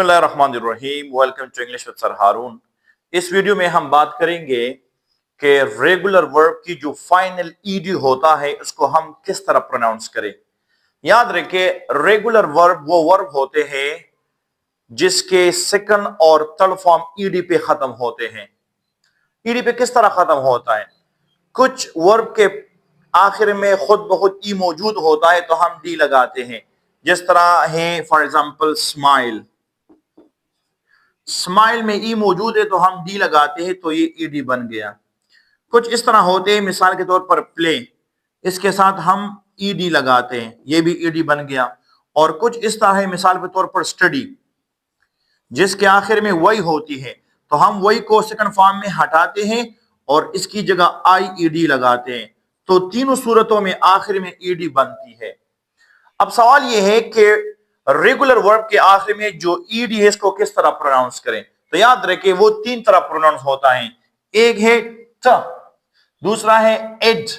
बिस्मिल्लाहिर्रहमानिर्रहीम। Welcome to English with sir Haroon. इस वीडियो में हम बात करेंगे कि रेगुलर वर्ब की जो फाइनल ईडी होता है उसको हम किस तरह प्रोनाउंस करें। याद रखें, रेगुलर वर्ब वो वर्ब होते हैं जिसके सेकंड और थर्ड फॉर्म ईडी पे खत्म होते हैं। ईडी पे किस तरह खत्म होता है? कुछ वर्ब के आखिर में खुद ब खुद ई मौजूद होता है तो हम डी लगाते हैं। जिस तरह है फॉर एग्जाम्पल स्माइल, स्माइल में ई मौजूद है तो हम डी लगाते हैं तो ये ईडी बन गया। कुछ इस तरह होते हैं, मिसाल के तौर पर प्ले, इसके साथ हम ईडी लगाते हैं, ये भी ईडी बन गया। और कुछ इस तरह है, मिसाल के तौर पर स्टडी, जिसके आखिर में वही होती है तो हम वही को सेकंड फॉर्म में हटाते हैं और इसकी जगह आई ईडी लगाते हैं। तो तीनों सूरतों में आखिर में ईडी बनती है। अब सवाल यह है कि रेगुलर वर्ब के आखिर में जो ईडी है इसको किस तरह प्रोनाउंस करें। तो याद रखें वो तीन तरह प्रोनाउंस होता है। एक है ट, दूसरा है एड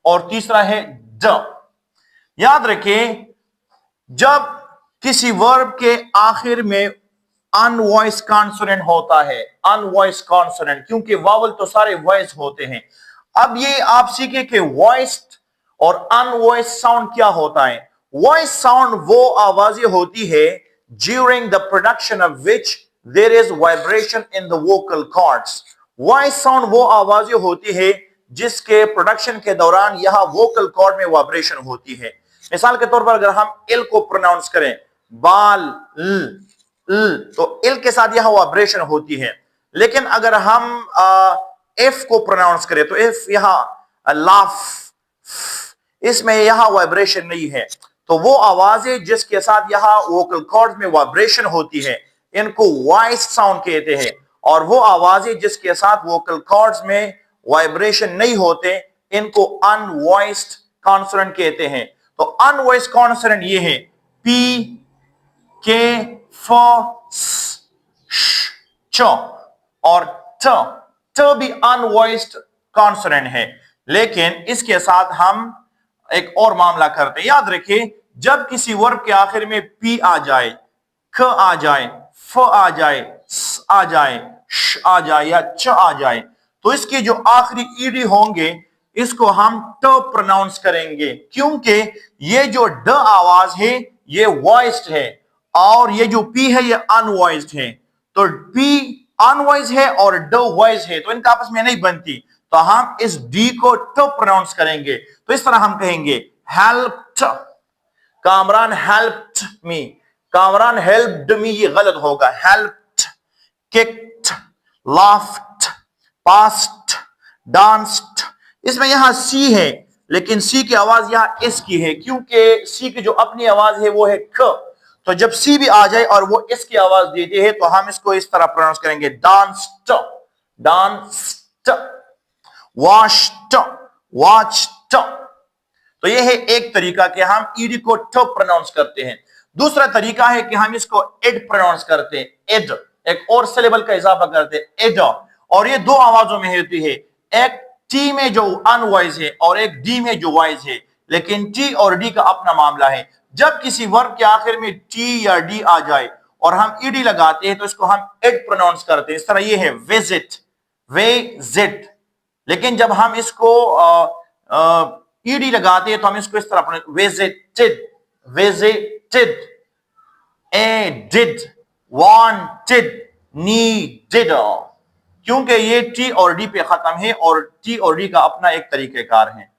और तीसरा है ड। याद रखें, जब किसी वर्ब के आखिर में अनवॉइस कॉन्सोनेंट होता है, अनवॉइस कॉन्सोनेंट, क्योंकि वावल तो सारे वॉइस होते हैं। अब ये आप सीखे कि वॉइस्ड और अनवॉइस साउंड क्या होता है। वॉइस साउंड वो आवाजें होती है during the production of which there is vibration in the vocal cords. Voice sound वो आवाजें होती है जिसके प्रोडक्शन के दौरान यहां वोकल कॉर्ड में वाइब्रेशन होती है। मिसाल के तौर पर अगर हम एल को प्रोनाउंस करें, बाल तो एल के साथ यहां वाइब्रेशन होती है। लेकिन अगर हम एफ को प्रोनाउंस करें तो एफ यहां लाफ, इसमें यहां वाइब्रेशन नहीं है। तो वो आवाजें जिसके साथ यहां वोकल कॉर्ड में वाइब्रेशन होती है इनको वॉइस साउंड कहते हैं। और वो आवाजें जिसके साथ वोकल कॉर्ड्स में वाइब्रेशन नहीं होते इनको अनवॉइस्ड कॉन्सोनेंट कहते हैं। तो अनवॉइस्ड कॉन्सोनेंट ये है पी, के, फ, श, च और ट। ट भी अनवॉइस्ड कॉन्सोनेंट है। लेकिन इसके साथ हम एक और मामला करते हैं। याद रखिए, जब किसी वर्ब के आखिर में पी आ जाए, ख आ जाए, फ आ जाए, स आ जाए, श आ जाए या च आ जाए तो इसके जो आखिरी ईडी होंगे इसको हम ट प्रोनाउंस करेंगे, क्योंकि ये जो ड आवाज है ये वॉइस्ड है और ये जो पी है ये अनवॉइस्ड है। तो पी अनवॉइस है और ड वॉइस है तो इनका आपस में नहीं बनती। तो हम इस डी को ट प्रोनाउंस करेंगे। तो इस तरह हम कहेंगे helped, Kamran helped me, Kamran helped me ये गलत होगा। Helped, kicked, laughed, passed, danced. इसमें यहां सी है लेकिन सी की आवाज यहां एस की है, क्योंकि सी की जो अपनी आवाज है वो है ख। तो जब सी भी आ जाए और वो एस की आवाज देती है तो हम इसको इस तरह प्रोनाउंस करेंगे डांस्ड, डांस्ड, वॉश्ड, वॉच्ड। तो यह है एक तरीका कि हम ईडी को ट प्रोनाउंस करते हैं। दूसरा तरीका है कि हम इसको एड प्रोनाउंस करते हैं, एड, एक और सिलेबल का इजाफा करते हैं, एड। और ये दो आवाजों में होती है, एक टी में जो अनवॉइस है और एक डी में जो वॉइस है। लेकिन टी और डी का अपना मामला है। जब किसी वर्ब के आखिर में टी या डी आ जाए और हम ईडी लगाते हैं तो इसको हम एड प्रोनाउंस करते हैं। इस तरह ये है विजिट, विजिट। लेकिन जब हम इसको ईडी लगाते हैं तो हम इसको इस तरह visited, visited, added, wanted, needed, क्योंकि ये टी और डी पे खत्म है और टी और डी का अपना एक तरीकेकार है।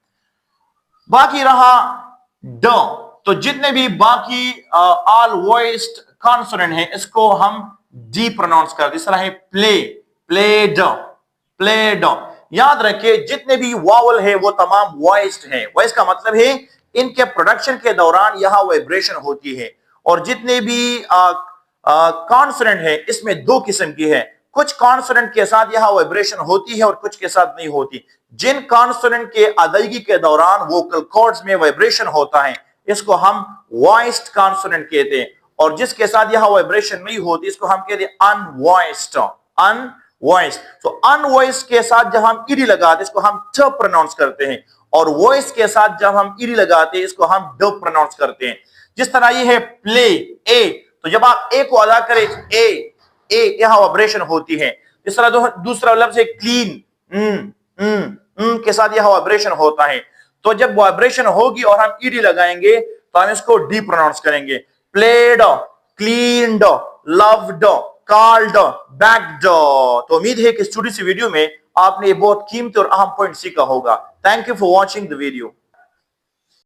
बाकी रहा ड, तो जितने भी बाकी ऑल वॉइस्ड कॉन्सोनेंट है इसको हम डी प्रोनाउंस करते। इस तरह है प्ले, प्लेड, प्लेड। याद रखिए, जितने भी वावल है वो तमाम वॉइस्ड है। वॉइस का मतलब है इनके प्रोडक्शन के दौरान यहां वाइब्रेशन होती है। और जितने भी कॉन्सोनेंट है इसमें दो किस्म की है, कुछ कॉन्सोनेंट के साथ यहां वाइब्रेशन होती है और कुछ के साथ नहीं होती। जिन कॉन्सोनेंट के अदायगी के दौरान वोकल कॉर्ड्स में वाइब्रेशन होता है इसको हम वॉइस्ड कॉन्सोनेंट कहते हैं, और जिसके साथ यहां वाइब्रेशन नहीं होती इसको हम कहते हैं अनवॉइस्ड, अनवॉइस्ड। तो अनवॉइस्ड के साथ जब हम ईडी लगाते इसको हम ट प्रोनाउंस करते हैं, और वॉइस के साथ जब हम ईडी लगाते हैं इसको हम ड प्रोनाउंस करते हैं। जिस तरह ये है प्ले, ए, तो जब आप ए को अदा करें, ए यहां वाइब्रेशन होती है। इस तरह दूसरा लफ्ज है क्लीन, के साथ यह वाइब्रेशन होता है। तो जब वाइब्रेशन होगी और हम ईडी लगाएंगे तो हम इसको डी प्रोनाउंस करेंगे। Played, cleaned, loved, called, backed. तो उम्मीद है कि छोटी सी वीडियो में आपने बहुत कीमती और अहम पॉइंट सीखा होगा। Thank you for watching the video.